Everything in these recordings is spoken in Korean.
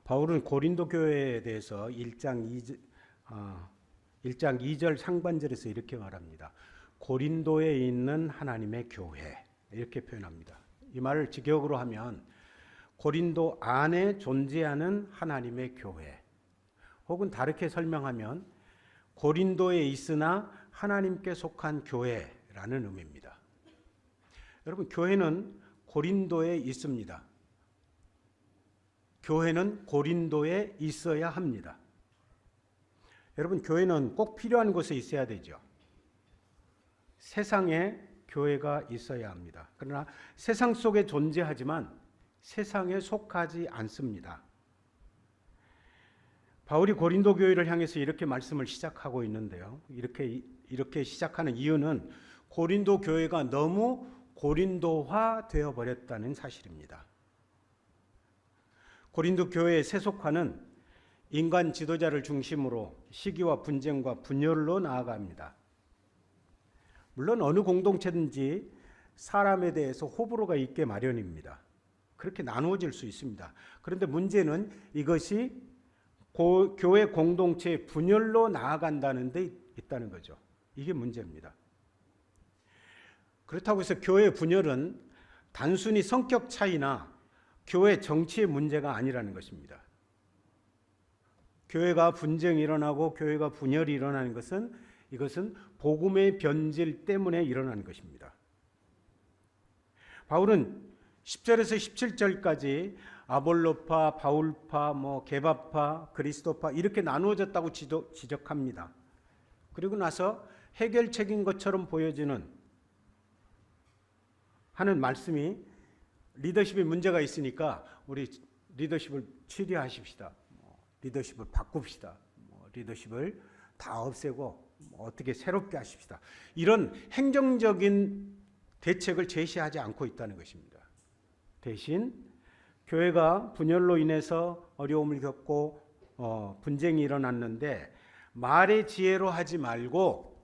바울은 고린도 교회에 대해서 1장 2절 상반절에서 이렇게 말합니다. 고린도에 있는 하나님의 교회, 이렇게 표현합니다. 이 말을 직역으로 하면 고린도 안에 존재하는 하나님의 교회, 혹은 다르게 설명하면 고린도에 있으나 하나님께 속한 교회라는 의미입니다. 여러분, 교회는 고린도에 있습니다. 교회는 고린도에 있어야 합니다. 여러분, 교회는 꼭 필요한 곳에 있어야 되죠. 세상에 교회가 있어야 합니다. 그러나 세상 속에 존재하지만 세상에 속하지 않습니다. 바울이 고린도 교회를 향해서 이렇게 말씀을 시작하고 있는데요. 이렇게 시작하는 이유는 고린도 교회가 너무 고린도화 되어 버렸다는 사실입니다. 고린도 교회의 세속화는 인간 지도자를 중심으로 시기와 분쟁과 분열로 나아갑니다. 물론 어느 공동체든지 사람에 대해서 호불호가 있게 마련입니다. 그렇게 나누어질 수 있습니다. 그런데 문제는 이것이 교회 공동체의 분열로 나아간다는 데 있다는 거죠. 이게 문제입니다. 그렇다고 해서 교회 분열은 단순히 성격 차이나 교회 정치의 문제가 아니라는 것입니다. 교회가 분쟁이 일어나고 교회가 분열이 일어나는 것은 이것은 복음의 변질 때문에 일어나는 것입니다. 바울은 10절에서 17절까지 아볼로파, 바울파, 게바파, 그리스도파 이렇게 나누어졌다고 지적합니다. 그리고 나서 해결책인 것처럼 보여지는 하는 말씀이 리더십에 문제가 있으니까 우리 리더십을 취리하십시다. 리더십을 바꿉시다. 리더십을 다 없애고 어떻게 새롭게 하십시다. 이런 행정적인 대책을 제시하지 않고 있다는 것입니다. 대신 교회가 분열로 인해서 어려움을 겪고 분쟁이 일어났는데 말의 지혜로 하지 말고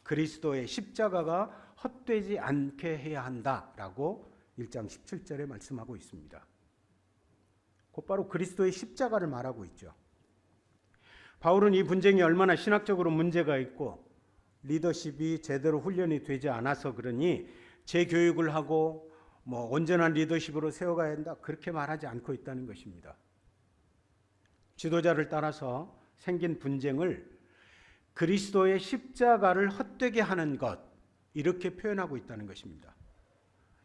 그리스도의 십자가가 헛되지 않게 해야 한다라고 1장 17절에 말씀하고 있습니다. 곧바로 그리스도의 십자가를 말하고 있죠. 바울은 이 분쟁이 얼마나 신학적으로 문제가 있고 리더십이 제대로 훈련이 되지 않아서 그러니 재교육을 하고 온전한 리더십으로 세워가야 한다 그렇게 말하지 않고 있다는 것입니다. 지도자를 따라서 생긴 분쟁을 그리스도의 십자가를 헛되게 하는 것 이렇게 표현하고 있다는 것입니다.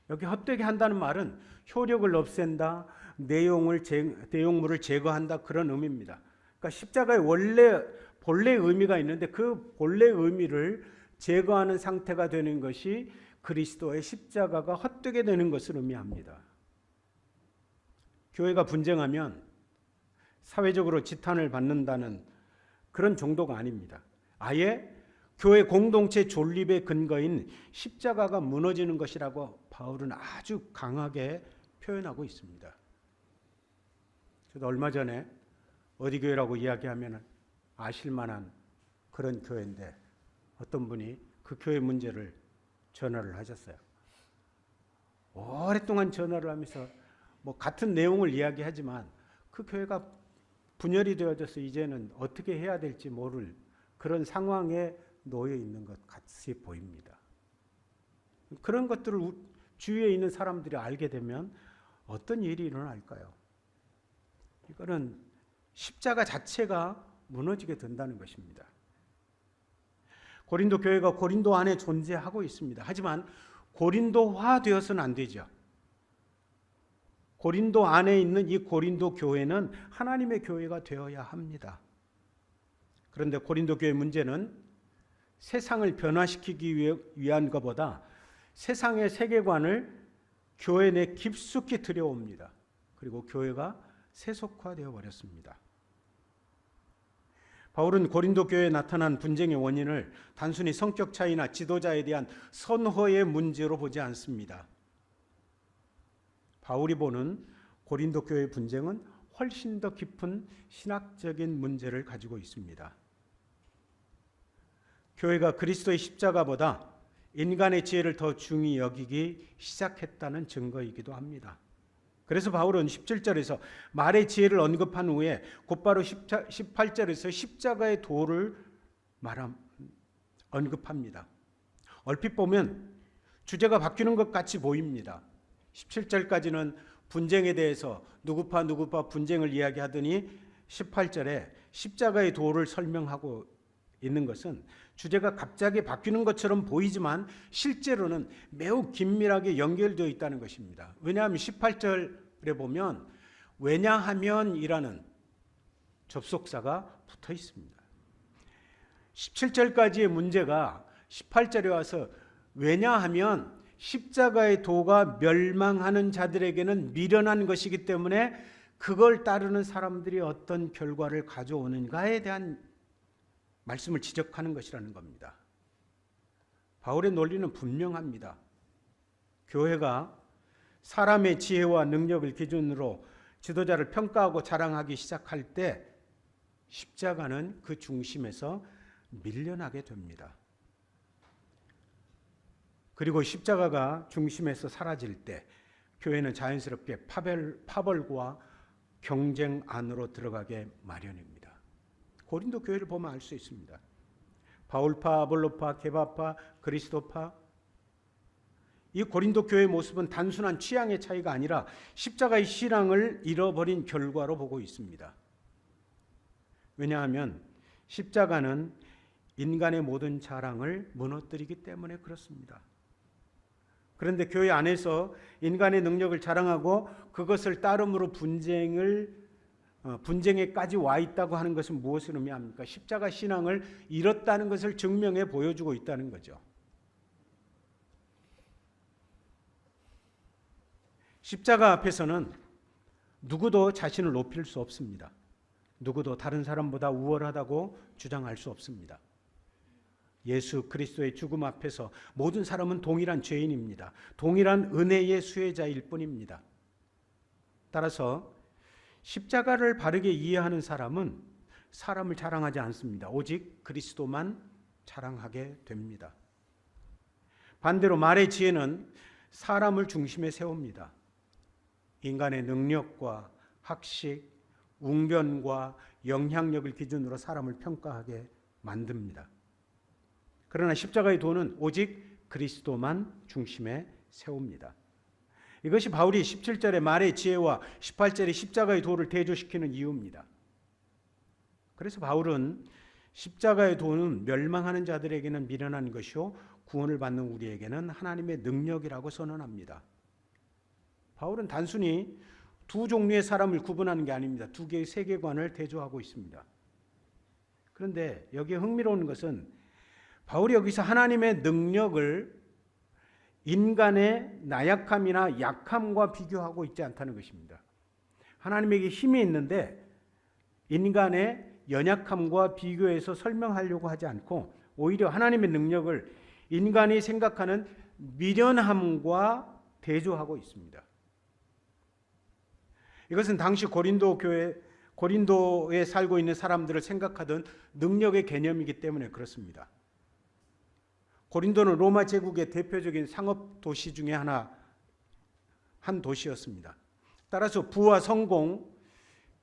여기 헛되게 한다는 말은 효력을 없앤다, 내용물을 제거한다 그런 의미입니다. 그러니까 십자가의 본래 의미가 있는데 그 본래 의미를 제거하는 상태가 되는 것이 그리스도의 십자가가 헛되게 되는 것을 의미합니다. 교회가 분쟁하면 사회적으로 지탄을 받는다는 그런 정도가 아닙니다. 아예 교회 공동체 존립의 근거인 십자가가 무너지는 것이라고 바울은 아주 강하게 표현하고 있습니다. 저도 얼마 전에 어디 교회라고 이야기하면 아실만한 그런 교회인데 어떤 분이 그 교회 문제를 전화를 하셨어요. 오랫동안 전화를 하면서 같은 내용을 이야기하지만 그 교회가 분열이 되어져서 이제는 어떻게 해야 될지 모를 그런 상황에 놓여 있는 것 같이 보입니다. 그런 것들을 주위에 있는 사람들이 알게 되면 어떤 일이 일어날까요? 이거는 십자가 자체가 무너지게 된다는 것입니다. 고린도 교회가 고린도 안에 존재하고 있습니다. 하지만 고린도화 되어서는 안 되죠. 고린도 안에 있는 이 고린도 교회는 하나님의 교회가 되어야 합니다. 그런데 고린도 교회 문제는 세상을 변화시키기 위한 것보다 세상의 세계관을 교회 내 깊숙이 들여옵니다. 그리고 교회가 세속화되어 버렸습니다. 바울은 고린도 교회에 나타난 분쟁의 원인을 단순히 성격 차이나 지도자에 대한 선호의 문제로 보지 않습니다. 바울이 보는 고린도 교회의 분쟁은 훨씬 더 깊은 신학적인 문제를 가지고 있습니다. 교회가 그리스도의 십자가보다 인간의 지혜를 더 중히 여기기 시작했다는 증거이기도 합니다. 그래서 바울은 17절에서 말의 지혜를 언급한 후에 곧바로 18절에서 십자가의 도를 언급합니다. 얼핏 보면 주제가 바뀌는 것 같이 보입니다. 17절까지는 분쟁에 대해서 누구파 분쟁을 이야기하더니 18절에 십자가의 도를 설명하고 있는 것은 주제가 갑자기 바뀌는 것처럼 보이지만 실제로는 매우 긴밀하게 연결되어 있다는 것입니다. 왜냐하면 18절에 보면 왜냐하면이라는 접속사가 붙어 있습니다. 17절까지의 문제가 18절에 와서 왜냐하면 십자가의 도가 멸망하는 자들에게는 미련한 것이기 때문에 그걸 따르는 사람들이 어떤 결과를 가져오는가에 대한 말씀을 지적하는 것이라는 겁니다. 바울의 논리는 분명합니다. 교회가 사람의 지혜와 능력을 기준으로 지도자를 평가하고 자랑하기 시작할 때 십자가는 그 중심에서 밀려나게 됩니다. 그리고 십자가가 중심에서 사라질 때 교회는 자연스럽게 파벌과 경쟁 안으로 들어가게 마련입니다. 고린도 교회를 보면 알 수 있습니다. 바울파, 아볼로파, 게바파, 그리스도파. 이 고린도 교회의 모습은 단순한 취향의 차이가 아니라 십자가의 신앙을 잃어버린 결과로 보고 있습니다. 왜냐하면 십자가는 인간의 모든 자랑을 무너뜨리기 때문에 그렇습니다. 그런데 교회 안에서 인간의 능력을 자랑하고 그것을 따름으로 분쟁에까지 와 있다고 하는 것은 무엇을 의미합니까? 십자가 신앙을 잃었다는 것을 증명해 보여주고 있다는 거죠. 십자가 앞에서는 누구도 자신을 높일 수 없습니다. 누구도 다른 사람보다 우월하다고 주장할 수 없습니다. 예수 그리스도의 죽음 앞에서 모든 사람은 동일한 죄인입니다. 동일한 은혜의 수혜자일 뿐입니다. 따라서 십자가를 바르게 이해하는 사람은 사람을 자랑하지 않습니다. 오직 그리스도만 자랑하게 됩니다. 반대로 말의 지혜는 사람을 중심에 세웁니다. 인간의 능력과 학식, 웅변과 영향력을 기준으로 사람을 평가하게 만듭니다. 그러나 십자가의 도는 오직 그리스도만 중심에 세웁니다. 이것이 바울이 17절의 말의 지혜와 18절의 십자가의 도를 대조시키는 이유입니다. 그래서 바울은 십자가의 도는 멸망하는 자들에게는 미련한 것이요 구원을 받는 우리에게는 하나님의 능력이라고 선언합니다. 바울은 단순히 두 종류의 사람을 구분하는 게 아닙니다. 두 개의 세계관을 대조하고 있습니다. 그런데 여기에 흥미로운 것은 바울이 여기서 하나님의 능력을 인간의 나약함이나 약함과 비교하고 있지 않다는 것입니다. 하나님에게 힘이 있는데 인간의 연약함과 비교해서 설명하려고 하지 않고 오히려 하나님의 능력을 인간이 생각하는 미련함과 대조하고 있습니다. 이것은 당시 고린도에 살고 있는 사람들을 생각하던 능력의 개념이기 때문에 그렇습니다. 고린도는 로마 제국의 대표적인 상업 도시 중에 한 도시였습니다. 따라서 부와 성공,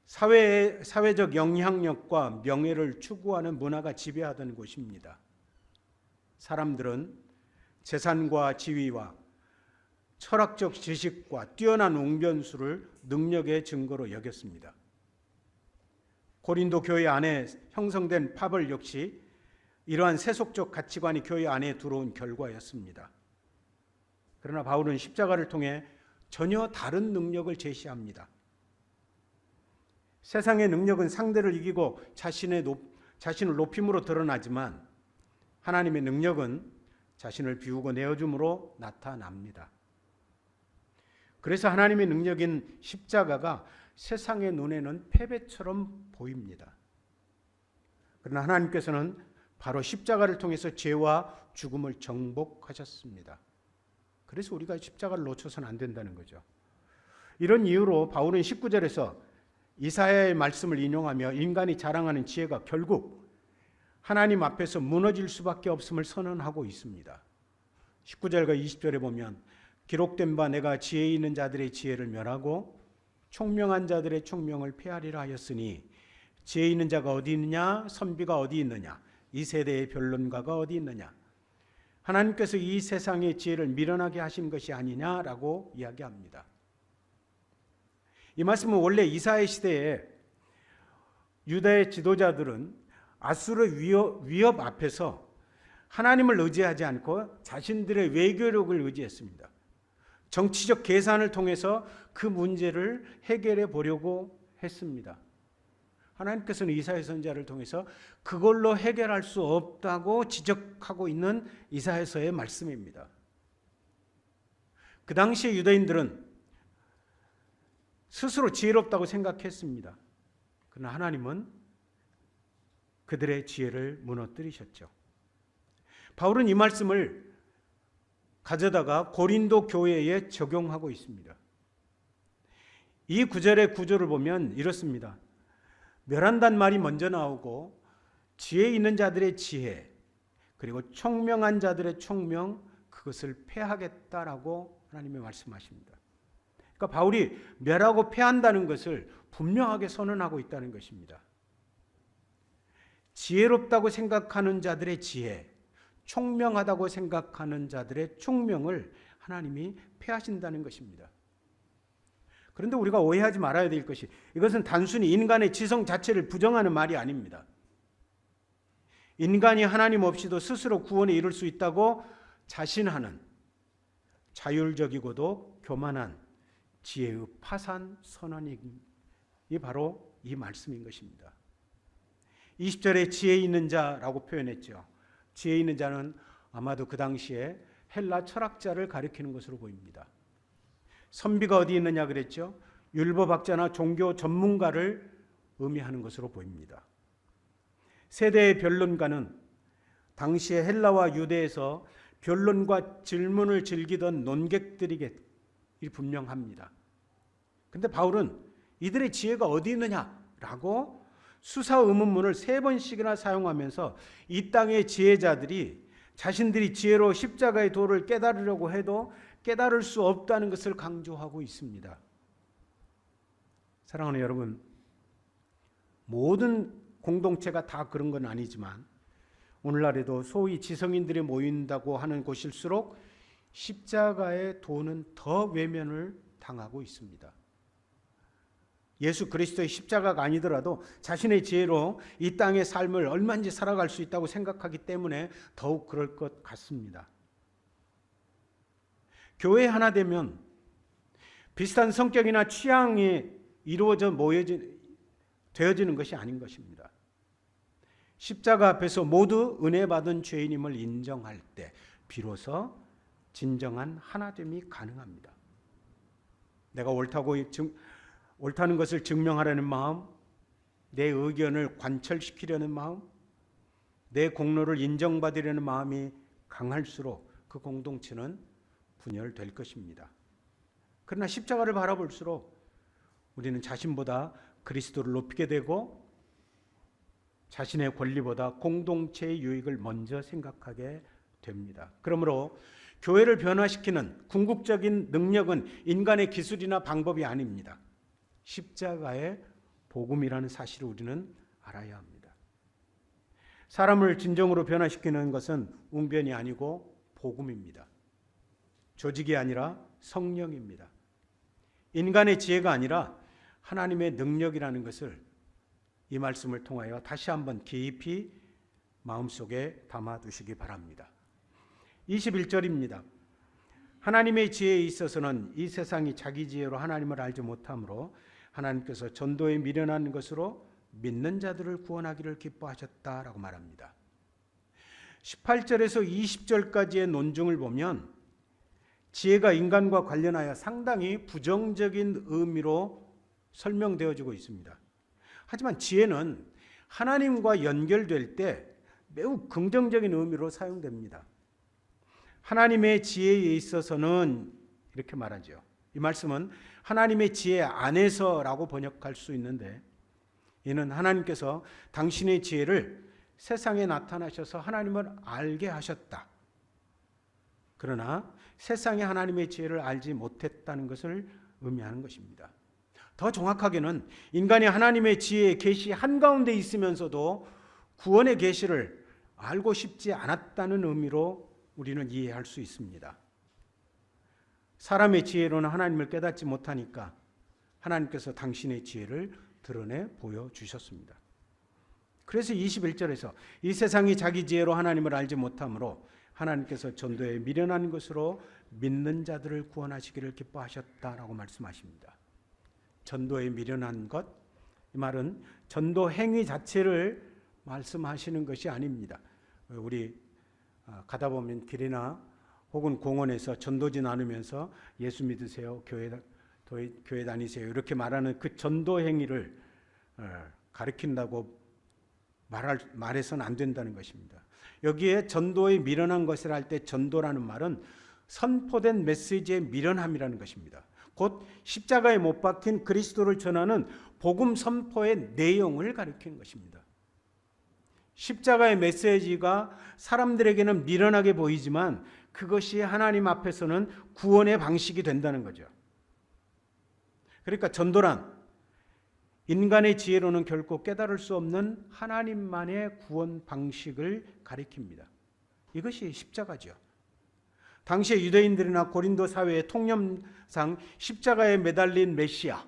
사회적 영향력과 명예를 추구하는 문화가 지배하던 곳입니다. 사람들은 재산과 지위와 철학적 지식과 뛰어난 웅변수를 능력의 증거로 여겼습니다. 고린도 교회 안에 형성된 파벌 역시 이러한 세속적 가치관이 교회 안에 들어온 결과였습니다. 그러나 바울은 십자가를 통해 전혀 다른 능력을 제시합니다. 세상의 능력은 상대를 이기고 자신을 높임으로 드러나지만 하나님의 능력은 자신을 비우고 내어줌으로 나타납니다. 그래서 하나님의 능력인 십자가가 세상의 눈에는 패배처럼 보입니다. 그러나 하나님께서는 바로 십자가를 통해서 죄와 죽음을 정복하셨습니다. 그래서 우리가 십자가를 놓쳐서는 안 된다는 거죠. 이런 이유로 바울은 19절에서 이사야의 말씀을 인용하며 인간이 자랑하는 지혜가 결국 하나님 앞에서 무너질 수밖에 없음을 선언하고 있습니다. 19절과 20절에 보면 기록된 바 내가 지혜 있는 자들의 지혜를 멸하고 총명한 자들의 총명을 폐하리라 하였으니 지혜 있는 자가 어디 있느냐? 선비가 어디 있느냐? 이 세대의 변론가가 어디 있느냐? 하나님께서 이 세상의 지혜를 미련하게 하신 것이 아니냐라고 이야기합니다. 이 말씀은 원래 이사야 시대에 유다의 지도자들은 아수르 위협 앞에서 하나님을 의지하지 않고 자신들의 외교력을 의지했습니다. 정치적 계산을 통해서 그 문제를 해결해 보려고 했습니다. 하나님께서는 이사야 선지자를 통해서 그걸로 해결할 수 없다고 지적하고 있는 이사야서의 말씀입니다. 그 당시에 유대인들은 스스로 지혜롭다고 생각했습니다. 그러나 하나님은 그들의 지혜를 무너뜨리셨죠. 바울은 이 말씀을 가져다가 고린도 교회에 적용하고 있습니다. 이 구절의 구조를 보면 이렇습니다. 멸한다는 말이 먼저 나오고 지혜 있는 자들의 지혜 그리고 총명한 자들의 총명 그것을 폐하겠다라고 하나님이 말씀하십니다. 그러니까 바울이 멸하고 폐한다는 것을 분명하게 선언하고 있다는 것입니다. 지혜롭다고 생각하는 자들의 지혜, 총명하다고 생각하는 자들의 총명을 하나님이 폐하신다는 것입니다. 그런데 우리가 오해하지 말아야 될 것이 이것은 단순히 인간의 지성 자체를 부정하는 말이 아닙니다. 인간이 하나님 없이도 스스로 구원에 이를 수 있다고 자신하는 자율적이고도 교만한 지혜의 파산 선언이 바로 이 말씀인 것입니다. 20절에 지혜 있는 자라고 표현했죠. 지혜 있는 자는 아마도 그 당시에 헬라 철학자를 가리키는 것으로 보입니다. 선비가 어디 있느냐 그랬죠? 율법학자나 종교 전문가를 의미하는 것으로 보입니다. 세대의 변론가는 당시에 헬라와 유대에서 변론과 질문을 즐기던 논객들이 분명합니다. 그런데 바울은 이들의 지혜가 어디 있느냐라고 수사 의문문을 3번씩이나 사용하면서 이 땅의 지혜자들이 자신들이 지혜로 십자가의 도를 깨달으려고 해도 깨달을 수 없다는 것을 강조하고 있습니다. 사랑하는 여러분, 모든 공동체가 다 그런 건 아니지만 오늘날에도 소위 지성인들이 모인다고 하는 곳일수록 십자가의 도는 더 외면을 당하고 있습니다. 예수 그리스도의 십자가가 아니더라도 자신의 지혜로 이 땅의 삶을 얼마든지 살아갈 수 있다고 생각하기 때문에 더욱 그럴 것 같습니다. 교회 하나 되면 비슷한 성격이나 취향이 이루어져 되어지는 것이 아닌 것입니다. 십자가 앞에서 모두 은혜 받은 죄인임을 인정할 때 비로소 진정한 하나됨이 가능합니다. 내가 옳다는 것을 증명하려는 마음, 내 의견을 관철시키려는 마음, 내 공로를 인정받으려는 마음이 강할수록 그 공동체는 분열될 것입니다. 그러나 십자가를 바라볼수록 우리는 자신보다 그리스도를 높이게 되고 자신의 권리보다 공동체의 유익을 먼저 생각하게 됩니다. 그러므로 교회를 변화시키는 궁극적인 능력은 인간의 기술이나 방법이 아닙니다. 십자가의 복음이라는 사실을 우리는 알아야 합니다. 사람을 진정으로 변화시키는 것은 웅변이 아니고 복음입니다. 조직이 아니라 성령입니다. 인간의 지혜가 아니라 하나님의 능력이라는 것을 이 말씀을 통하여 다시 한번 깊이 마음속에 담아두시기 바랍니다. 21절입니다. 하나님의 지혜에 있어서는 이 세상이 자기 지혜로 하나님을 알지 못하므로 하나님께서 전도에 미련한 것으로 믿는 자들을 구원하기를 기뻐하셨다라고 말합니다. 18절에서 20절까지의 논증을 보면 지혜가 인간과 관련하여 상당히 부정적인 의미로 설명되어지고 있습니다. 하지만 지혜는 하나님과 연결될 때 매우 긍정적인 의미로 사용됩니다. 하나님의 지혜에 있어서는 이렇게 말하죠. 이 말씀은 하나님의 지혜 안에서라고 번역할 수 있는데 이는 하나님께서 당신의 지혜를 세상에 나타나셔서 하나님을 알게 하셨다. 그러나 세상이 하나님의 지혜를 알지 못했다는 것을 의미하는 것입니다. 더 정확하게는 인간이 하나님의 지혜의 계시 한가운데 있으면서도 구원의 계시를 알고 싶지 않았다는 의미로 우리는 이해할 수 있습니다. 사람의 지혜로는 하나님을 깨닫지 못하니까 하나님께서 당신의 지혜를 드러내 보여주셨습니다. 그래서 21절에서 이 세상이 자기 지혜로 하나님을 알지 못하므로 하나님께서 전도에 미련한 것으로 믿는 자들을 구원하시기를 기뻐하셨다라고 말씀하십니다. 전도에 미련한 것, 이 말은 전도 행위 자체를 말씀하시는 것이 아닙니다. 우리 가다 보면 길이나 혹은 공원에서 전도지 나누면서 예수 믿으세요, 교회 다니세요 이렇게 말하는 그 전도 행위를 가리킨다고 말해서는 안 된다는 것입니다. 여기에 전도에 미련한 것을 할 때 전도라는 말은 선포된 메시지의 미련함이라는 것입니다. 곧 십자가에 못 박힌 그리스도를 전하는 복음 선포의 내용을 가리키는 것입니다. 십자가의 메시지가 사람들에게는 미련하게 보이지만 그것이 하나님 앞에서는 구원의 방식이 된다는 거죠. 그러니까 전도란 인간의 지혜로는 결코 깨달을 수 없는 하나님만의 구원 방식을 가리킵니다. 이것이 십자가죠. 당시의 유대인들이나 고린도 사회의 통념상 십자가에 매달린 메시아,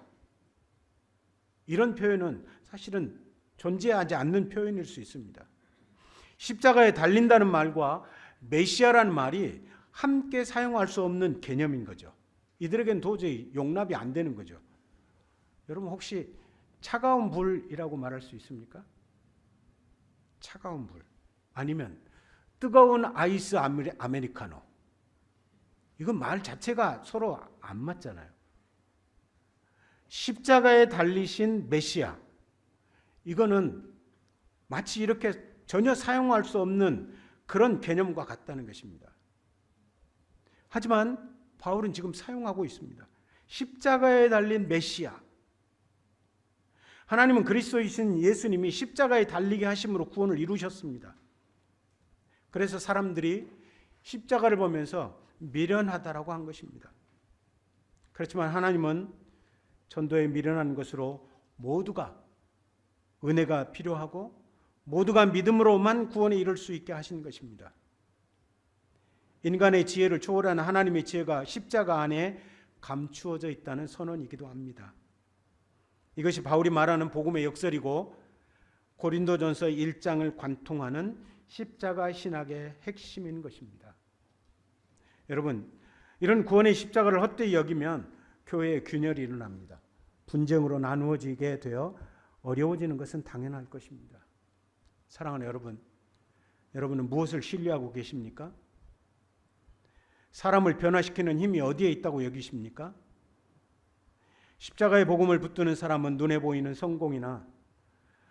이런 표현은 사실은 존재하지 않는 표현일 수 있습니다. 십자가에 달린다는 말과 메시아라는 말이 함께 사용할 수 없는 개념인 거죠. 이들에겐 도저히 용납이 안 되는 거죠. 여러분 혹시 차가운 불이라고 말할 수 있습니까? 차가운 불. 아니면 뜨거운 아이스 아메리카노. 이건 말 자체가 서로 안 맞잖아요. 십자가에 달리신 메시아. 이거는 마치 이렇게 전혀 사용할 수 없는 그런 개념과 같다는 것입니다. 하지만 바울은 지금 사용하고 있습니다. 십자가에 달린 메시아. 하나님은 그리스도이신 예수님이 십자가에 달리게 하심으로 구원을 이루셨습니다. 그래서 사람들이 십자가를 보면서 미련하다라고 한 것입니다. 그렇지만 하나님은 전도에 미련한 것으로 모두가 은혜가 필요하고 모두가 믿음으로만 구원에 이를 수 있게 하신 것입니다. 인간의 지혜를 초월하는 하나님의 지혜가 십자가 안에 감추어져 있다는 선언이기도 합니다. 이것이 바울이 말하는 복음의 역설이고 고린도전서 1장을 관통하는 십자가 신학의 핵심인 것입니다. 여러분, 이런 구원의 십자가를 헛되이 여기면 교회에 균열이 일어납니다. 분쟁으로 나누어지게 되어 어려워지는 것은 당연할 것입니다. 사랑하는 여러분, 여러분은 무엇을 신뢰하고 계십니까? 사람을 변화시키는 힘이 어디에 있다고 여기십니까? 십자가의 복음을 붙드는 사람은 눈에 보이는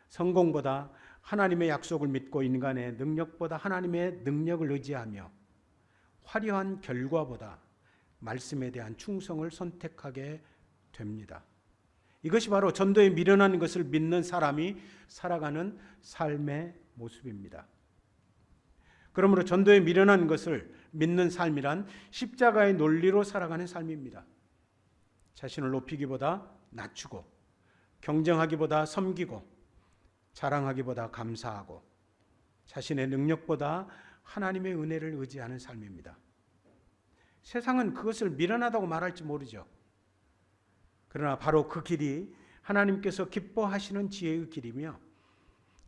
성공보다 하나님의 약속을 믿고 인간의 능력보다 하나님의 능력을 의지하며 화려한 결과보다 말씀에 대한 충성을 선택하게 됩니다. 이것이 바로 전도에 미련한 것을 믿는 사람이 살아가는 삶의 모습입니다. 그러므로 전도에 미련한 것을 믿는 삶이란 십자가의 논리로 살아가는 삶입니다. 자신을 높이기보다 낮추고, 경쟁하기보다 섬기고, 자랑하기보다 감사하고, 자신의 능력보다 하나님의 은혜를 의지하는 삶입니다. 세상은 그것을 미련하다고 말할지 모르죠. 그러나 바로 그 길이 하나님께서 기뻐하시는 지혜의 길이며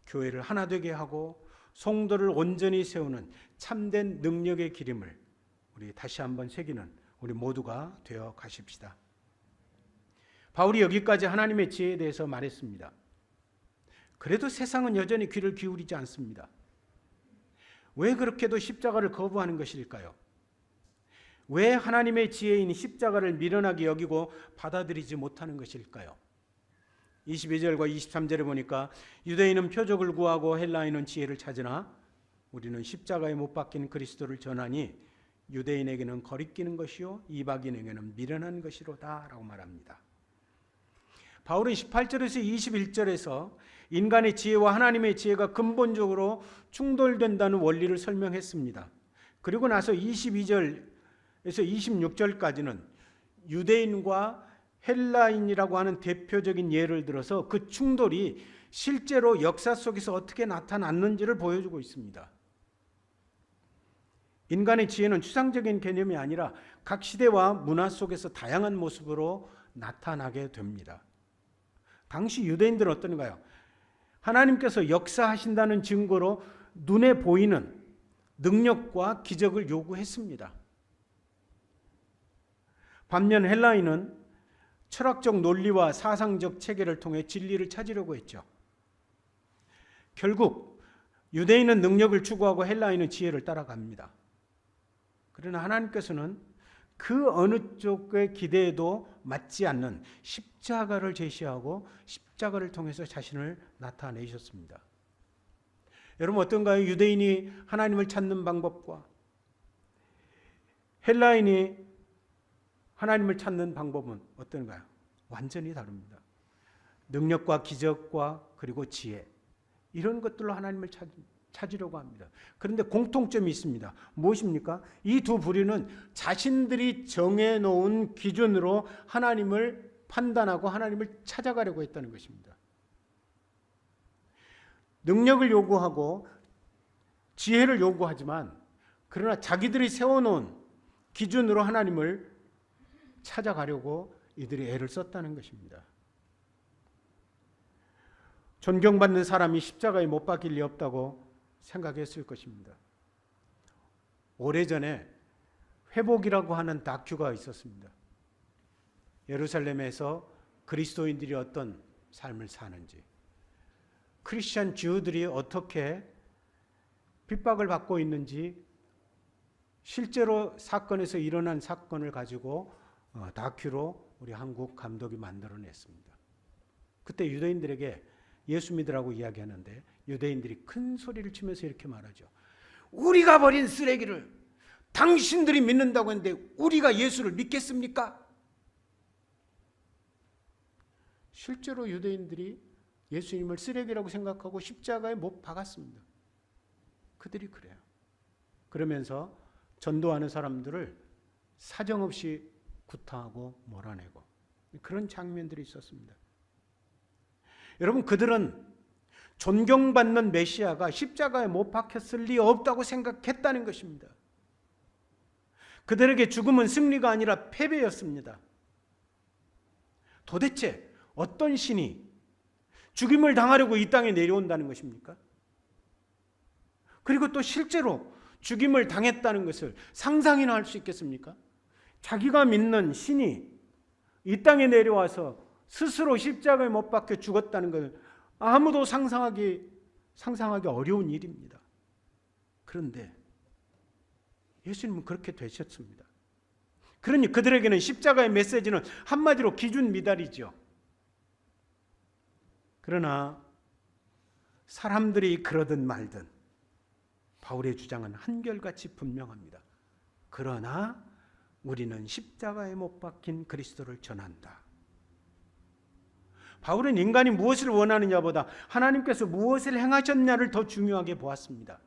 교회를 하나 되게 하고 성도를 온전히 세우는 참된 능력의 길임을 우리 다시 한번 새기는 우리 모두가 되어 가십시다. 바울이 여기까지 하나님의 지혜에 대해서 말했습니다. 그래도 세상은 여전히 귀를 기울이지 않습니다. 왜 그렇게도 십자가를 거부하는 것일까요? 왜 하나님의 지혜인 십자가를 미련하게 여기고 받아들이지 못하는 것일까요? 22절과 23절에 보니까 유대인은 표적을 구하고 헬라인은 지혜를 찾으나 우리는 십자가에 못 박힌 그리스도를 전하니 유대인에게는 거리끼는 것이요 이방인에게는 미련한 것이로다 라고 말합니다. 바울은 18절에서 21절에서 인간의 지혜와 하나님의 지혜가 근본적으로 충돌된다는 원리를 설명했습니다. 그리고 나서 22절에서 26절까지는 유대인과 헬라인이라고 하는 대표적인 예를 들어서 그 충돌이 실제로 역사 속에서 어떻게 나타났는지를 보여주고 있습니다. 인간의 지혜는 추상적인 개념이 아니라 각 시대와 문화 속에서 다양한 모습으로 나타나게 됩니다. 당시 유대인들은 어떤가요? 하나님께서 역사하신다는 증거로 눈에 보이는 능력과 기적을 요구했습니다. 반면 헬라인은 철학적 논리와 사상적 체계를 통해 진리를 찾으려고 했죠. 결국 유대인은 능력을 추구하고 헬라인은 지혜를 따라갑니다. 그러나 하나님께서는 그 어느 쪽의 기대에도 맞지 않는 십자가를 제시하고 십자가를 통해서 자신을 나타내셨습니다. 여러분 어떤가요? 유대인이 하나님을 찾는 방법과 헬라인이 하나님을 찾는 방법은 어떤가요? 완전히 다릅니다. 능력과 기적과 그리고 지혜, 이런 것들로 하나님을 찾으려고 합니다. 그런데 공통점이 있습니다. 무엇입니까? 이 두 부류는 자신들이 정해놓은 기준으로 하나님을 판단하고 하나님을 찾아가려고 했다는 것입니다. 능력을 요구하고 지혜를 요구하지만 그러나 자기들이 세워놓은 기준으로 하나님을 찾아가려고 이들이 애를 썼다는 것입니다. 존경받는 사람이 십자가에 못 박힐 리 없다고 생각했을 것입니다. 오래전에 회복이라고 하는 다큐가 있었습니다. 예루살렘에서 그리스도인들이 어떤 삶을 사는지, 크리스천 주들이 어떻게 핍박을 받고 있는지 실제로 사건에서 일어난 사건을 가지고 다큐로 우리 한국 감독이 만들어냈습니다. 그때 유대인들에게 예수 믿으라고 이야기하는데 유대인들이 큰 소리를 치면서 이렇게 말하죠. 우리가 버린 쓰레기를 당신들이 믿는다고 했는데 우리가 예수를 믿겠습니까? 실제로 유대인들이 예수님을 쓰레기라고 생각하고 십자가에 못 박았습니다. 그들이 그래요. 그러면서 전도하는 사람들을 사정없이 구타하고 몰아내고 그런 장면들이 있었습니다. 여러분 그들은 존경받는 메시아가 십자가에 못 박혔을 리 없다고 생각했다는 것입니다. 그들에게 죽음은 승리가 아니라 패배였습니다. 도대체 어떤 신이 죽임을 당하려고 이 땅에 내려온다는 것입니까? 그리고 또 실제로 죽임을 당했다는 것을 상상이나 할 수 있겠습니까? 자기가 믿는 신이 이 땅에 내려와서 스스로 십자가에 못 박혀 죽었다는 것을 아무도 상상하기 어려운 일입니다. 그런데 예수님은 그렇게 되셨습니다. 그러니 그들에게는 십자가의 메시지는 한마디로 기준 미달이죠. 그러나 사람들이 그러든 말든 바울의 주장은 한결같이 분명합니다. 그러나 우리는 십자가에 못 박힌 그리스도를 전한다. 바울은 인간이 무엇을 원하느냐보다 하나님께서 무엇을 행하셨냐를 더 중요하게 보았습니다.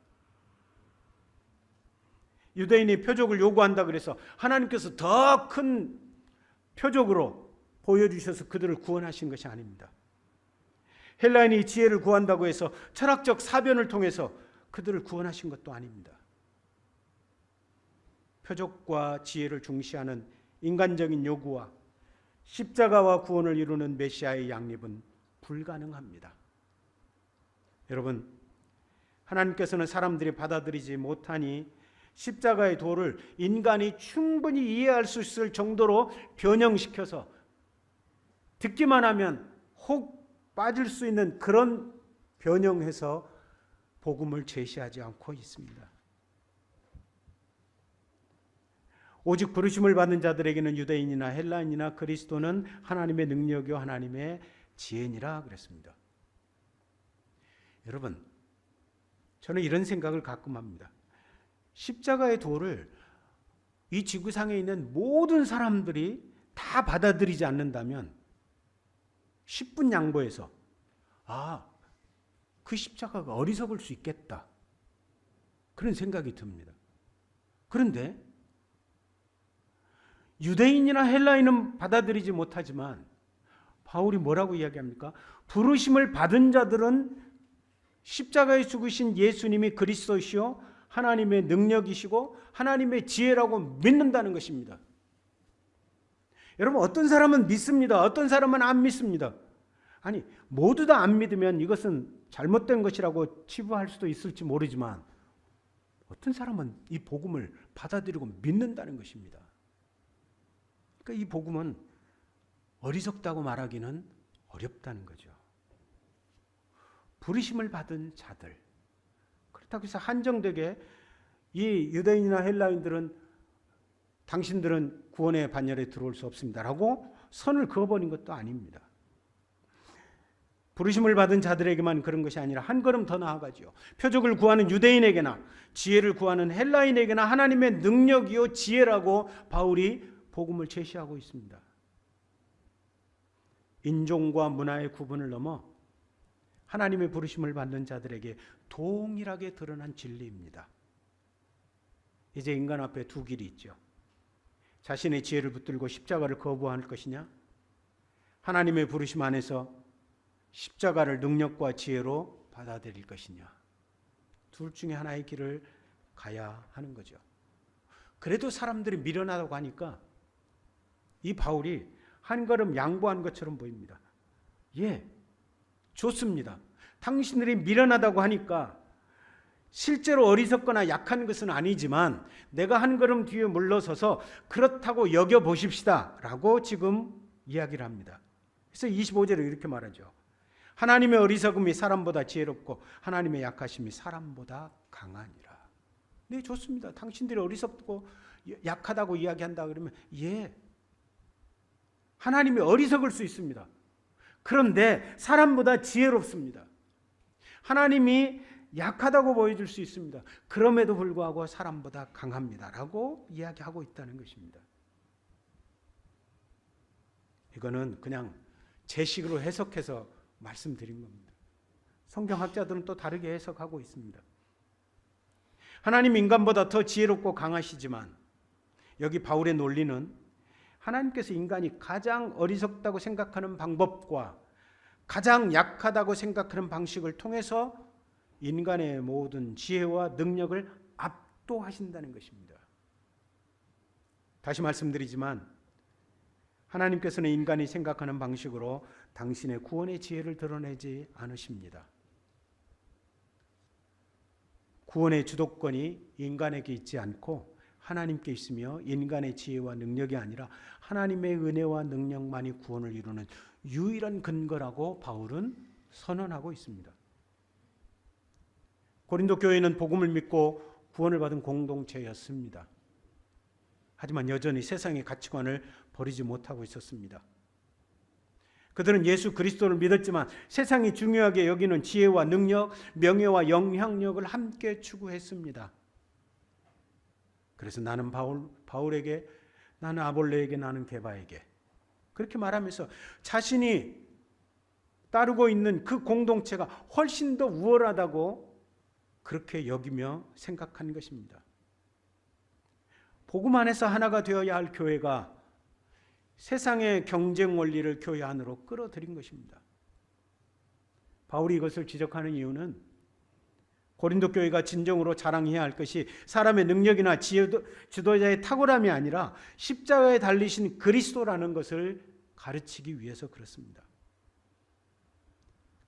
유대인이 표적을 요구한다 그래서 하나님께서 더 큰 표적으로 보여주셔서 그들을 구원하신 것이 아닙니다. 헬라인이 지혜를 구한다고 해서 철학적 사변을 통해서 그들을 구원하신 것도 아닙니다. 표적과 지혜를 중시하는 인간적인 요구와 십자가와 구원을 이루는 메시아의 양립은 불가능합니다. 여러분, 하나님께서는 사람들이 받아들이지 못하니 십자가의 도를 인간이 충분히 이해할 수 있을 정도로 변형시켜서 듣기만 하면 혹 빠질 수 있는 그런 변형해서 복음을 제시하지 않고 있습니다. 오직 부르심을 받는 자들에게는 유대인이나 헬라인이나 그리스도는 하나님의 능력이요 하나님의 지혜니라 그랬습니다. 여러분, 저는 이런 생각을 가끔 합니다. 십자가의 도를 이 지구상에 있는 모든 사람들이 다 받아들이지 않는다면 10분 양보해서 그 십자가가 어리석을 수 있겠다. 그런 생각이 듭니다. 그런데 유대인이나 헬라인은 받아들이지 못하지만 바울이 뭐라고 이야기합니까? 부르심을 받은 자들은 십자가에 죽으신 예수님이 그리스도시요 하나님의 능력이시고 하나님의 지혜라고 믿는다는 것입니다. 여러분, 어떤 사람은 믿습니다. 어떤 사람은 안 믿습니다. 아니, 모두 다 안 믿으면 이것은 잘못된 것이라고 치부할 수도 있을지 모르지만 어떤 사람은 이 복음을 받아들이고 믿는다는 것입니다. 그러니까 이 복음은 어리석다고 말하기는 어렵다는 거죠. 부르심을 받은 자들. 그렇다고 해서 한정되게 이 유대인이나 헬라인들은 당신들은 구원의 반열에 들어올 수 없습니다라고 선을 그어버린 것도 아닙니다. 부르심을 받은 자들에게만 그런 것이 아니라 한 걸음 더 나아가지요. 표적을 구하는 유대인에게나 지혜를 구하는 헬라인에게나 하나님의 능력이요 지혜라고 바울이 복음을 제시하고 있습니다. 인종과 문화의 구분을 넘어 하나님의 부르심을 받는 자들에게 동일하게 드러난 진리입니다. 이제 인간 앞에 두 길이 있죠. 자신의 지혜를 붙들고 십자가를 거부할 것이냐, 하나님의 부르심 안에서 십자가를 능력과 지혜로 받아들일 것이냐. 둘 중에 하나의 길을 가야 하는 거죠. 그래도 사람들이 미련하다고 하니까 이 바울이 한 걸음 양보한 것처럼 보입니다. 예, 좋습니다. 당신들이 미련하다고 하니까 실제로 어리석거나 약한 것은 아니지만 내가 한 걸음 뒤에 물러서서 그렇다고 여겨보십시다 라고 지금 이야기를 합니다. 그래서 25절에 이렇게 말하죠. 하나님의 어리석음이 사람보다 지혜롭고 하나님의 약하심이 사람보다 강하니라. 네, 좋습니다. 당신들이 어리석고 약하다고 이야기한다 그러면 예, 하나님이 어리석을 수 있습니다. 그런데 사람보다 지혜롭습니다. 하나님이 약하다고 보여줄 수 있습니다. 그럼에도 불구하고 사람보다 강합니다라고 이야기하고 있다는 것입니다. 이거는 그냥 제 식으로 해석해서 말씀드린 겁니다. 성경학자들은 또 다르게 해석하고 있습니다. 하나님 인간보다 더 지혜롭고 강하시지만 여기 바울의 논리는 하나님께서 인간이 가장 어리석다고 생각하는 방법과 가장 약하다고 생각하는 방식을 통해서 인간의 모든 지혜와 능력을 압도하신다는 것입니다. 다시 말씀드리지만 하나님께서는 인간이 생각하는 방식으로 당신의 구원의 지혜를 드러내지 않으십니다. 구원의 주도권이 인간에게 있지 않고 하나님께 있으며 인간의 지혜와 능력이 아니라 하나님의 은혜와 능력만이 구원을 이루는 유일한 근거라고 바울은 선언하고 있습니다. 고린도 교회는 복음을 믿고 구원을 받은 공동체였습니다. 하지만 여전히 세상의 가치관을 버리지 못하고 있었습니다. 그들은 예수 그리스도를 믿었지만 세상이 중요하게 여기는 지혜와 능력, 명예와 영향력을 함께 추구했습니다. 그래서 나는 바울에게, 나는 아볼레에게, 나는 게바에게 그렇게 말하면서 자신이 따르고 있는 그 공동체가 훨씬 더 우월하다고 그렇게 여기며 생각한 것입니다. 복음 안에서 하나가 되어야 할 교회가 세상의 경쟁 원리를 교회 안으로 끌어들인 것입니다. 바울이 이것을 지적하는 이유는 고린도 교회가 진정으로 자랑해야 할 것이 사람의 능력이나 지도자의 탁월함이 아니라 십자가에 달리신 그리스도라는 것을 가르치기 위해서 그렇습니다.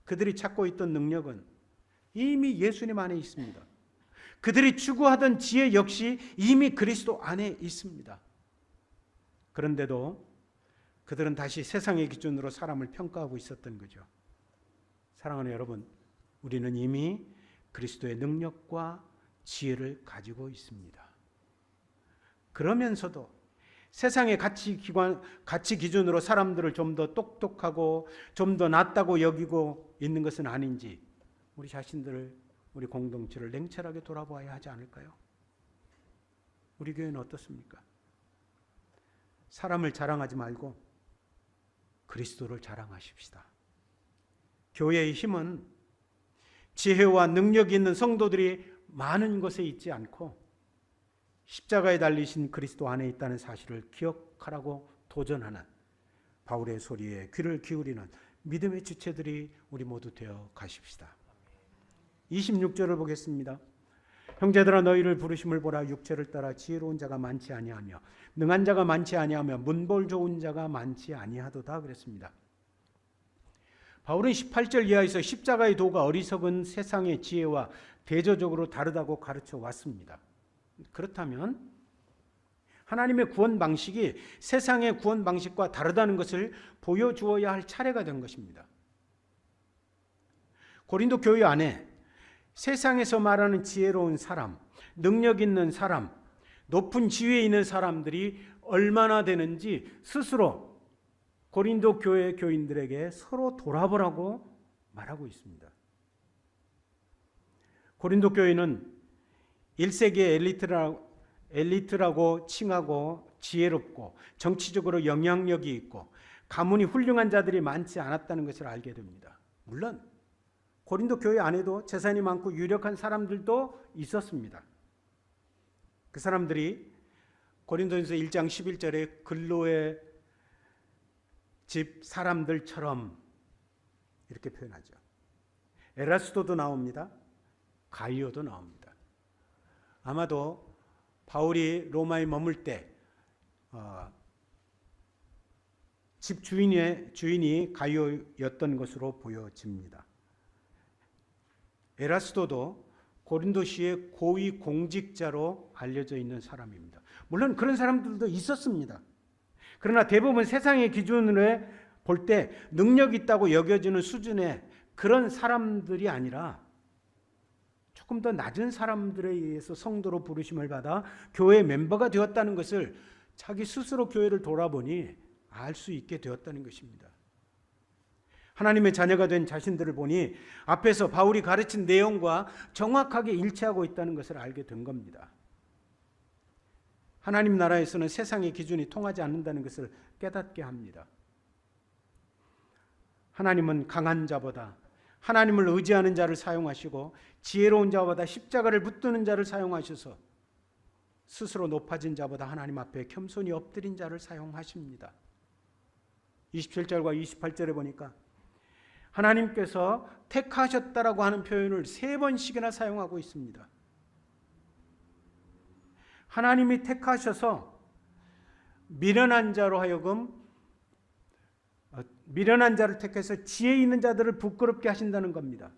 그들이 찾고 있던 능력은 이미 예수님 안에 있습니다. 그들이 추구하던 지혜 역시 이미 그리스도 안에 있습니다. 그런데도 그들은 다시 세상의 기준으로 사람을 평가하고 있었던 거죠. 사랑하는 여러분, 우리는 이미 그리스도의 능력과 지혜를 가지고 있습니다. 그러면서도 세상의 가치 기준으로 사람들을 좀 더 똑똑하고 좀 더 낫다고 여기고 있는 것은 아닌지 우리 자신들을, 우리 공동체를 냉철하게 돌아봐야 하지 않을까요? 우리 교회는 어떻습니까? 사람을 자랑하지 말고 그리스도를 자랑하십시다. 교회의 힘은 지혜와 능력이 있는 성도들이 많은 곳에 있지 않고 십자가에 달리신 그리스도 안에 있다는 사실을 기억하라고 도전하는 바울의 소리에 귀를 기울이는 믿음의 지체들이 우리 모두 되어 가십시다. 26절을 보겠습니다. 형제들아 너희를 부르심을 보라. 육체를 따라 지혜로운 자가 많지 아니하며 능한 자가 많지 아니하며 문볼 좋은 자가 많지 아니하도다 그랬습니다. 바울은 18절 이하에서 십자가의 도가 어리석은 세상의 지혜와 대조적으로 다르다고 가르쳐 왔습니다. 그렇다면 하나님의 구원 방식이 세상의 구원 방식과 다르다는 것을 보여주어야 할 차례가 된 것입니다. 고린도 교회 안에 세상에서 말하는 지혜로운 사람, 능력 있는 사람, 높은 지위에 있는 사람들이 얼마나 되는지 스스로 고린도 교회 교인들에게 서로 돌아보라고 말하고 있습니다. 고린도 교회는 1세기의 엘리트라고 칭하고 지혜롭고 정치적으로 영향력이 있고 가문이 훌륭한 자들이 많지 않았다는 것을 알게 됩니다. 물론 고린도 교회 안에도 재산이 많고 유력한 사람들도 있었습니다. 그 사람들이 고린도전서 1장 11절에 근로의 집 사람들처럼 이렇게 표현하죠. 에라스도도 나옵니다. 가이오도 나옵니다. 아마도 바울이 로마에 머물 때 집 주인이 가이오였던 것으로 보여집니다. 에라스도도 고린도시의 고위 공직자로 알려져 있는 사람입니다. 물론 그런 사람들도 있었습니다. 그러나 대부분 세상의 기준으로 볼 때 능력 있다고 여겨지는 수준의 그런 사람들이 아니라 조금 더 낮은 사람들에 의해서 성도로 부르심을 받아 교회 멤버가 되었다는 것을 자기 스스로 교회를 돌아보니 알 수 있게 되었다는 것입니다. 하나님의 자녀가 된 자신들을 보니 앞에서 바울이 가르친 내용과 정확하게 일치하고 있다는 것을 알게 된 겁니다. 하나님 나라에서는 세상의 기준이 통하지 않는다는 것을 깨닫게 합니다. 하나님은 강한 자보다 하나님을 의지하는 자를 사용하시고 지혜로운 자보다 십자가를 붙드는 자를 사용하셔서 스스로 높아진 자보다 하나님 앞에 겸손히 엎드린 자를 사용하십니다. 27절과 28절에 보니까 하나님께서 택하셨다라고 하는 표현을 3번씩이나 사용하고 있습니다. 하나님이 택하셔서 미련한 자로 하여금 미련한 자를 택해서 지혜 있는 자들을 부끄럽게 하신다는 겁니다.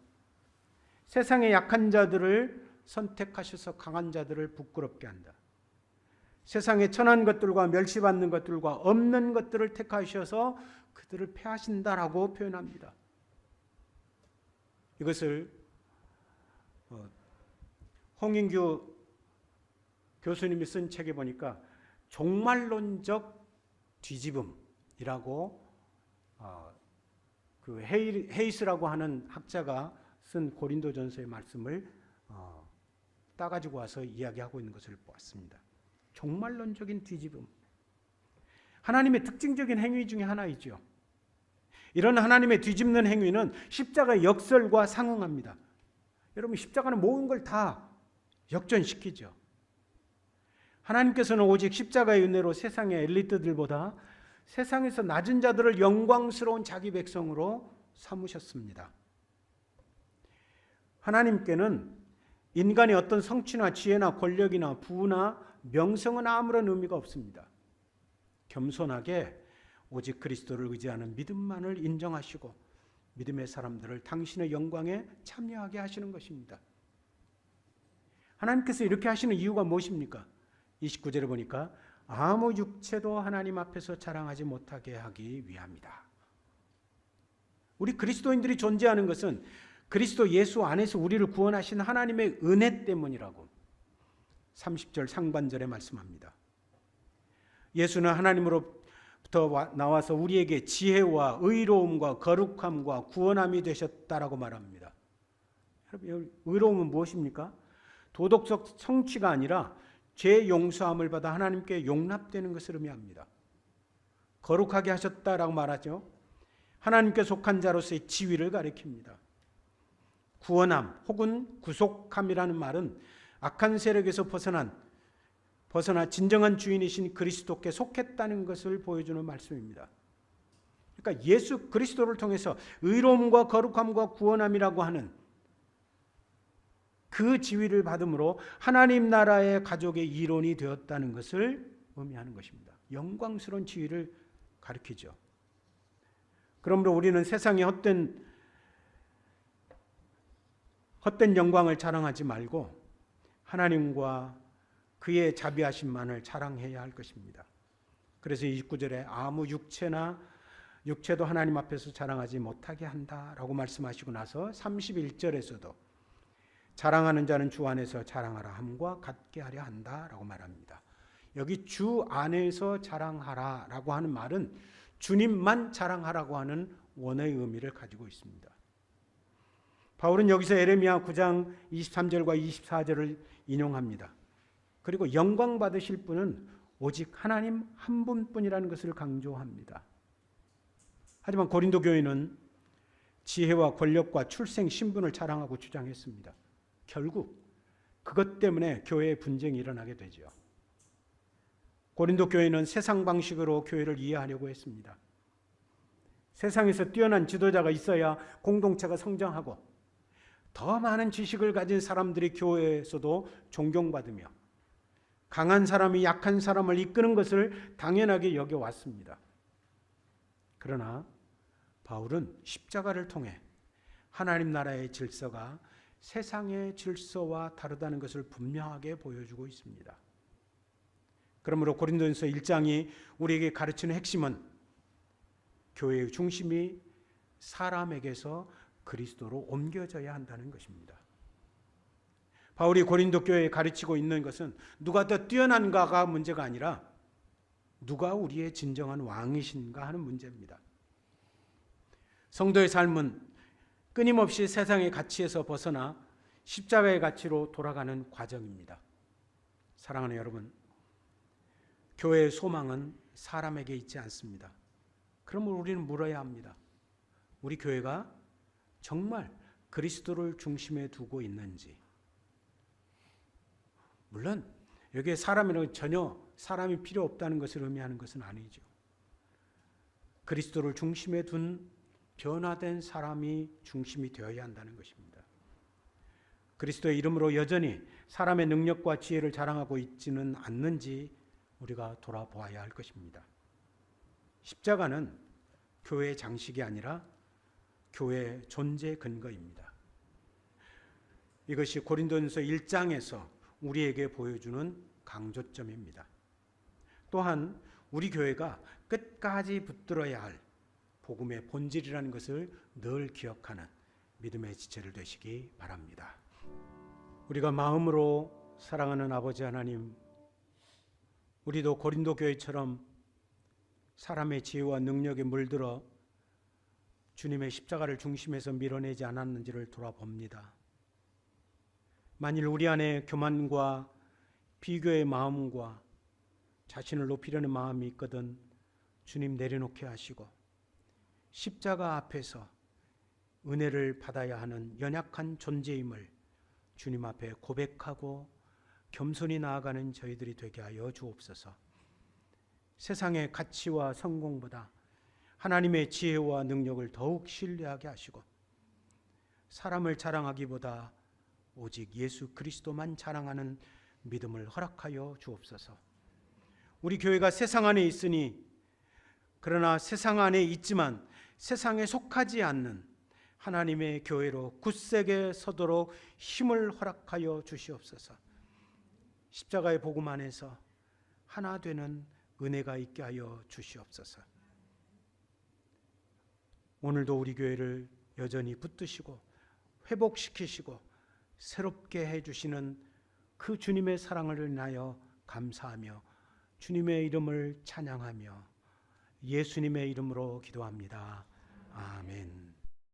세상의 약한 자들을 선택하셔서 강한 자들을 부끄럽게 한다. 세상의 천한 것들과 멸시받는 것들과 없는 것들을 택하셔서 그들을 패하신다라고 표현합니다. 이것을 홍인규 교수님이 쓴 책에 보니까 종말론적 뒤집음이라고 그 헤이스라고 하는 학자가 쓴 고린도전서의 말씀을 따가지고 와서 이야기하고 있는 것을 보았습니다. 종말론적인 뒤집음. 하나님의 특징적인 행위 중에 하나이죠. 이런 하나님의 뒤집는 행위는 십자가의 역설과 상응합니다. 여러분, 십자가는 모든 걸 다 역전시키죠. 하나님께서는 오직 십자가의 은혜로 세상의 엘리트들보다 세상에서 낮은 자들을 영광스러운 자기 백성으로 삼으셨습니다. 하나님께는 인간의 어떤 성취나 지혜나 권력이나 부나 명성은 아무런 의미가 없습니다. 겸손하게 오직 그리스도를 의지하는 믿음만을 인정하시고 믿음의 사람들을 당신의 영광에 참여하게 하시는 것입니다. 하나님께서 이렇게 하시는 이유가 무엇입니까? 29절에 보니까 아무 육체도 하나님 앞에서 자랑하지 못하게 하기 위함이다. 우리 그리스도인들이 존재하는 것은 그리스도 예수 안에서 우리를 구원하신 하나님의 은혜 때문이라고 30절 상반절에 말씀합니다. 예수는 하나님으로부터 나와서 우리에게 지혜와 의로움과 거룩함과 구원함이 되셨다라고 말합니다. 여러분, 의로움은 무엇입니까? 도덕적 성취가 아니라 죄 용서함을 받아 하나님께 용납되는 것을 의미합니다. 거룩하게 하셨다라고 말하죠. 하나님께 속한 자로서의 지위를 가리킵니다. 구원함 혹은 구속함이라는 말은 악한 세력에서 벗어나 진정한 주인이신 그리스도께 속했다는 것을 보여주는 말씀입니다. 그러니까 예수 그리스도를 통해서 의로움과 거룩함과 구원함이라고 하는 그 지위를 받음으로 하나님 나라의 가족의 일원이 되었다는 것을 의미하는 것입니다. 영광스러운 지위를 가리키죠. 그러므로 우리는 세상의 헛된 영광을 자랑하지 말고 하나님과 그의 자비하심만을 자랑해야 할 것입니다. 그래서 29절에 아무 육체도 하나님 앞에서 자랑하지 못하게 한다라고 말씀하시고 나서 31절에서도 자랑하는 자는 주 안에서 자랑하라 함과 같게 하려 한다라고 말합니다. 여기 주 안에서 자랑하라라고 하는 말은 주님만 자랑하라고 하는 원어의 의미를 가지고 있습니다. 바울은 여기서 에레미야 9장 23절과 24절을 인용합니다. 그리고 영광 받으실 분은 오직 하나님 한 분뿐이라는 것을 강조합니다. 하지만 고린도 교회는 지혜와 권력과 출생 신분을 자랑하고 주장했습니다. 결국 그것 때문에 교회의 분쟁이 일어나게 되죠. 고린도 교회는 세상 방식으로 교회를 이해하려고 했습니다. 세상에서 뛰어난 지도자가 있어야 공동체가 성장하고 더 많은 지식을 가진 사람들이 교회에서도 존경받으며 강한 사람이 약한 사람을 이끄는 것을 당연하게 여겨왔습니다. 그러나 바울은 십자가를 통해 하나님 나라의 질서가 세상의 질서와 다르다는 것을 분명하게 보여주고 있습니다. 그러므로 고린도전서 1장이 우리에게 가르치는 핵심은 교회의 중심이 사람에게서 그리스도로 옮겨져야 한다는 것입니다. 바울이 고린도 교회에 가르치고 있는 것은 누가 더 뛰어난가가 문제가 아니라 누가 우리의 진정한 왕이신가 하는 문제입니다. 성도의 삶은 끊임없이 세상의 가치에서 벗어나 십자가의 가치로 돌아가는 과정입니다. 사랑하는 여러분, 교회의 소망은 사람에게 있지 않습니다. 그러므로 우리는 물어야 합니다. 우리 교회가 정말 그리스도를 중심에 두고 있는지. 물론 여기에 사람이라고 전혀 사람이 필요 없다는 것을 의미하는 것은 아니죠. 그리스도를 중심에 둔 변화된 사람이 중심이 되어야 한다는 것입니다. 그리스도의 이름으로 여전히 사람의 능력과 지혜를 자랑하고 있지는 않는지 우리가 돌아보아야 할 것입니다. 십자가는 교회의 장식이 아니라 교회의 존재 근거입니다. 이것이 고린도전서 1장에서 우리에게 보여주는 강조점입니다. 또한 우리 교회가 끝까지 붙들어야 할 복음의 본질이라는 것을 늘 기억하는 믿음의 지체를 되시기 바랍니다. 우리가 마음으로 사랑하는 아버지 하나님, 우리도 고린도 교회처럼 사람의 지혜와 능력에 물들어 주님의 십자가를 중심에서 밀어내지 않았는지를 돌아봅니다. 만일 우리 안에 교만과 비교의 마음과 자신을 높이려는 마음이 있거든 주님 내려놓게 하시고 십자가 앞에서 은혜를 받아야 하는 연약한 존재임을 주님 앞에 고백하고 겸손히 나아가는 저희들이 되게 하여 주옵소서. 세상의 가치와 성공보다 하나님의 지혜와 능력을 더욱 신뢰하게 하시고 사람을 자랑하기보다 오직 예수 그리스도만 자랑하는 믿음을 허락하여 주옵소서. 우리 교회가 세상 안에 있으니 그러나 세상 안에 있지만 세상에 속하지 않는 하나님의 교회로 굳세게 서도록 힘을 허락하여 주시옵소서. 십자가의 복음 안에서 하나 되는 은혜가 있게 하여 주시옵소서. 오늘도 우리 교회를 여전히 붙드시고 회복시키시고 새롭게 해주시는 그 주님의 사랑을 인하여 감사하며 주님의 이름을 찬양하며 예수님의 이름으로 기도합니다. 아멘.